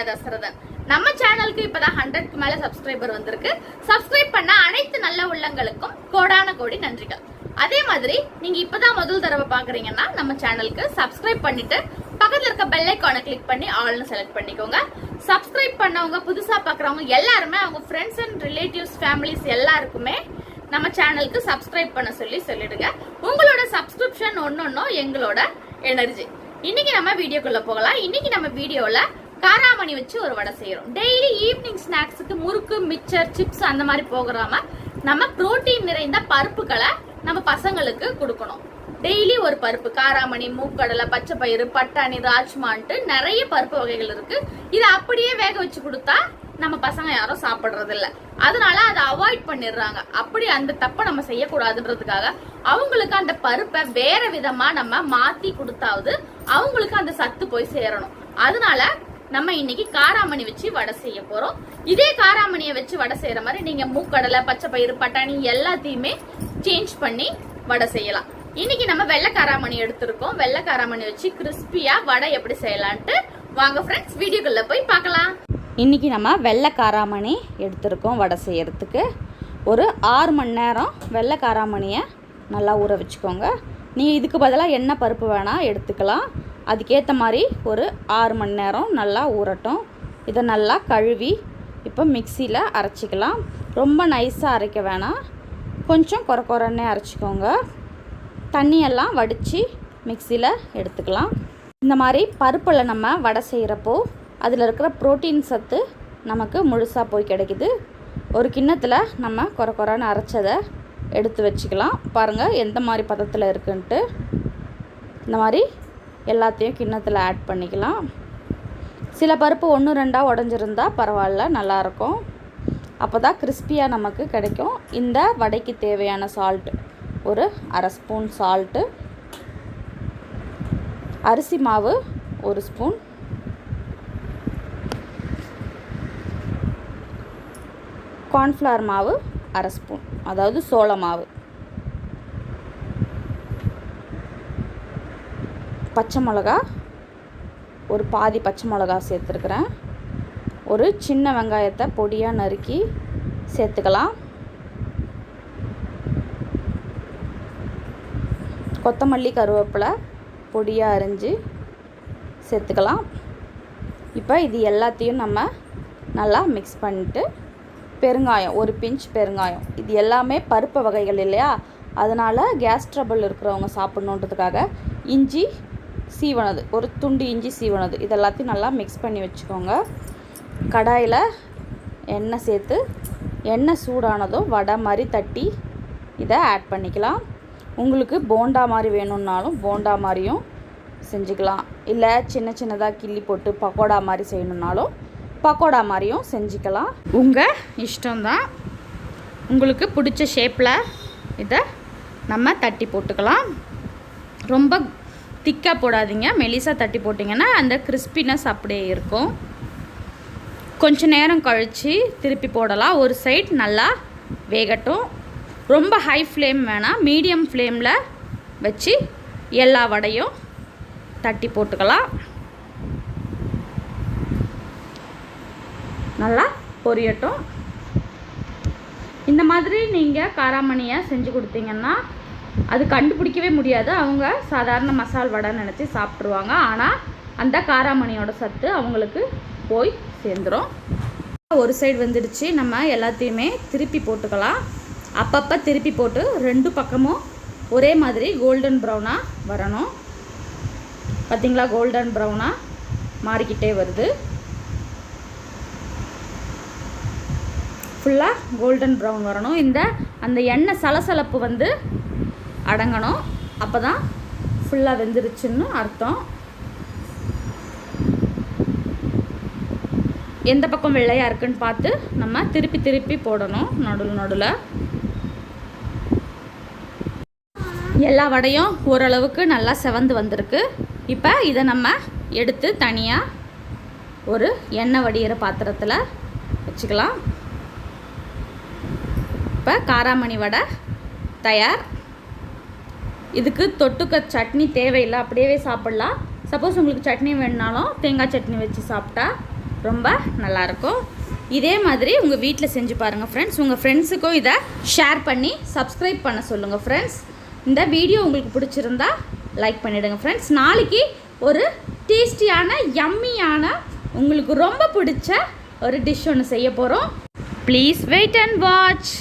பிரியா தசரதன். நம்ம சேனலுக்கு இப்பதான் 100க்கு மேல சப்ஸ்கிரைபர் வந்திருக்கு. சப்ஸ்கிரைப் பண்ண அனைத்து நல்ல உள்ளங்களுக்கும் கோடான கோடி நன்றிகள். அதே மாதிரி நீங்க இப்பதான் முதல் தடவை பாக்குறீங்கன்னா நம்ம சேனலுக்கு சப்ஸ்கிரைப் பண்ணிட்டு பக்கத்துல இருக்க பெல் ஐகானை கிளிக் பண்ணி ஆல்னு செலக்ட் பண்ணிக்கோங்க. சப்ஸ்கிரைப் பண்ணவங்க, புதுசா பாக்குறவங்க எல்லாருமே அவங்க ஃப்ரெண்ட்ஸ் அண்ட் ரிலேட்டிவ்ஸ், ஃபேமிலிஸ் எல்லாருக்குமே நம்ம சேனலுக்கு சப்ஸ்கிரைப் பண்ண சொல்லிடுங்க. உங்களோட சப்ஸ்கிரிப்ஷன் ஒன்னொன்னும் எங்களோட எனர்ஜி. இன்னைக்கு நம்ம வீடியோக்குள்ள போகலாம். இன்னைக்கு நம்ம வீடியோல காராமணி வச்சு ஒரு வடை செய்யறோம். டெய்லி ஈவினிங் ஸ்நாக்ஸுக்கு முறுக்கு, மிச்சர், சிப்ஸ் அந்த மாதிரி போகாம நம்ம புரோட்டீன் நிறைந்த பருப்புகளை நம்ம பசங்களுக்கு கொடுக்கணும். டெய்லி ஒரு பருப்பு, காராமணி, மூக்கடலை, பச்சை பயிறு, பட்டாணி, ராஜ்மான்ட்டு நிறைய பருப்பு வகைகள் இருக்கு. இதை அப்படியே வேக வச்சு கொடுத்தா நம்ம பசங்க யாரும் சாப்பிடுறது இல்ல. அதனால அதை அவாய்ட் பண்ணிடுறாங்க. அப்படி அந்த தப்பை நம்ம செய்யக்கூடாதுன்றதுக்காக அவங்களுக்கு அந்த பருப்பை வேற விதமா நம்ம மாத்தி கொடுத்தாவது அவங்களுக்கு அந்த சத்து போய் சேரணும். அதனால நம்ம இன்னைக்கு காராமணி வச்சு வடை செய்ய போறோம். இதே காராமணியை வச்சு வடை செய்யற மாதிரி நீங்க மூக்கடலை, பச்சை பயிறு, பட்டாணி எல்லாத்தையுமே சேஞ்ச் பண்ணி வடை செய்யலாம். இன்னைக்கு நம்ம வெள்ளை காராமணி எடுத்திருக்கோம். வெள்ளை காராமணி வச்சு கிறிஸ்பியா வடை எப்படி செய்யலான்ட்டு வாங்க ஃப்ரெண்ட்ஸ் வீடியோக்குள்ள போய் பார்க்கலாம். இன்றைக்கி நம்ம வெள்ளை காராமணி எடுத்திருக்கோம். வடை செய்யறதுக்கு ஒரு 6 மணி நேரம் வெள்ளை காராமணியை நல்லா ஊற வச்சுக்கோங்க. நீங்கள் இதுக்கு பதிலாக என்ன பருப்பு வேணால் எடுத்துக்கலாம். அதுக்கேற்ற மாதிரி ஒரு 6 மணி நேரம் நல்லா ஊறட்டும். இதை நல்லா கழுவி இப்போ மிக்சியில் அரைச்சிக்கலாம். ரொம்ப நைஸாக அரைக்க வேணாம், கொஞ்சம் குறன்னே அரைச்சிக்கோங்க. தண்ணியெல்லாம் வடித்து மிக்சியில் எடுத்துக்கலாம். இந்த மாதிரி பருப்பில் நம்ம வடை செய்கிறப்போ அதில் இருக்கிற புரோட்டீன் சத்து நமக்கு முழுசாக போய் கிடைக்குது. ஒரு கிண்ணத்தில் நம்ம குறன்னு அரைச்சதை எடுத்து வச்சுக்கலாம். பாருங்கள் எந்த மாதிரி பதத்தில் இருக்குன்ட்டு. இந்த மாதிரி எல்லாத்தையும் கிண்ணத்தில் ஆட் பண்ணிக்கலாம். சில பருப்பு 1-2 உடஞ்சிருந்தா பரவாயில்ல, நல்லாயிருக்கும். அப்போ தான் கிறிஸ்பியாக நமக்கு கிடைக்கும். இந்த வடைக்கு தேவையான சால்ட்டு ஒரு 1/2 ஸ்பூன் சால்ட்டு, அரிசி மாவு 1 ஸ்பூன், கார்ன்ஃப்ளவர் மாவு 1/2 ஸ்பூன், அதாவது சோள மாவு, பச்சை மிளகா ஒரு பாதி பச்சை மிளகா சேர்த்துருக்குறேன். ஒரு சின்ன வெங்காயத்தை பொடியாக நறுக்கி சேர்த்துக்கலாம். கொத்தமல்லி, கருவேப்பிலை பொடியாக அரிஞ்சு சேர்த்துக்கலாம். இப்போ இது எல்லாத்தையும் நம்ம நல்லா மிக்ஸ் பண்ணிட்டு பெருங்காயம், ஒரு பிஞ்ச் பெருங்காயம். இது எல்லாமே பருப்பு வகைகள் இல்லையா, அதனால் கேஸ் ட்ரபிள் இருக்கிறவங்க சாப்பிட்ணுன்றதுக்காக இஞ்சி சீவனது, ஒரு துண்டு இஞ்சி சீவனது, இது எல்லாத்தையும் நல்லா மிக்ஸ் பண்ணி வச்சுக்கோங்க. கடாயில் எண்ணெய் சேர்த்து எண்ணெய் சூடானதும் வடை மாதிரி தட்டி இதை ஆட் பண்ணிக்கலாம். உங்களுக்கு போண்டா மாதிரி வேணும்னாலும் போண்டா மாதிரியும் செஞ்சுக்கலாம். இல்லை சின்ன சின்னதாக கிள்ளி போட்டு பக்கோடா மாதிரி செய்யணுன்னாலும் பக்கோடா மாதிரியும் செஞ்சுக்கலாம். உங்கள் இஷ்டம்தான். உங்களுக்கு பிடிச்ச ஷேப்பில் இதை நம்ம தட்டி போட்டுக்கலாம். ரொம்ப திக்காக போடாதீங்க, மெலிசாக தட்டி போட்டிங்கன்னா அந்த கிறிஸ்பினஸ் அப்படியே இருக்கும். கொஞ்சம் நேரம் கழித்து திருப்பி போடலாம். ஒரு சைட் நல்லா வேகட்டும். ரொம்ப ஹை ஃப்ளேம் வேணாம், மீடியம் ஃப்ளேமில் வச்சு எல்லா வடையும் தட்டி போட்டுக்கலாம். நல்லா பொரியட்டும். இந்த மாதிரி நீங்கள் காராமணியை செஞ்சு கொடுத்தீங்கன்னா அது கண்டுபிடிக்கவே முடியாது. அவங்க சாதாரண மசால் வடை நினச்சி சாப்பிட்ருவாங்க. ஆனால் அந்த காராமணியோட சத்து அவங்களுக்கு போய் சேர்ந்துடும். ஒரு சைடு வந்துடுச்சு. நம்ம எல்லாத்தையுமே திருப்பி போட்டுக்கலாம். அப்பப்போ திருப்பி போட்டு 2 பக்கமும் ஒரே மாதிரி கோல்டன் ப்ரௌனாக வரணும். பார்த்திங்களா, கோல்டன் ப்ரௌனாக மாறிக்கிட்டே வருது. ஃபுல்லாக கோல்டன் ப்ரௌன் வரணும். அந்த எண்ணெய் சலசலப்பு வந்து அடங்கணும். அப்போ தான் ஃபுல்லாக வெந்துருச்சுன்னு அர்த்தம். எந்த பக்கம் வெள்ளையாக இருக்குன்னு பார்த்து நம்ம திருப்பி போடணும் நடுவில். எல்லா வடையும் ஓரளவுக்கு நல்லா செவந்து வந்திருக்கு. இப்போ இதை நம்ம எடுத்து தனியாக ஒரு எண்ணெய் வடிகிற பாத்திரத்தில் வச்சுக்கலாம். இப்போ காராமணி வடை தயார். இதுக்கு தொட்டுக்க சட்னி தேவையில்லை, அப்படியே சாப்பிட்லாம். சப்போஸ் உங்களுக்கு சட்னி வேணுனாலும் தேங்காய் சட்னி வச்சு சாப்பிட்டா ரொம்ப நல்லாயிருக்கும். இதே மாதிரி உங்கள் வீட்டில் செஞ்சு பாருங்கள் ஃப்ரெண்ட்ஸ். உங்கள் ஃப்ரெண்ட்ஸுக்கும் இதை ஷேர் பண்ணி சப்ஸ்கிரைப் பண்ண சொல்லுங்கள் ஃப்ரெண்ட்ஸ். இந்த வீடியோ உங்களுக்கு பிடிச்சிருந்தா லைக் பண்ணிவிடுங்க ஃப்ரெண்ட்ஸ். நாளைக்கு ஒரு டேஸ்டியான யம்மியான உங்களுக்கு ரொம்ப பிடிச்ச ஒரு டிஷ் ஒன்று செய்ய போகிறோம். Please wait and watch.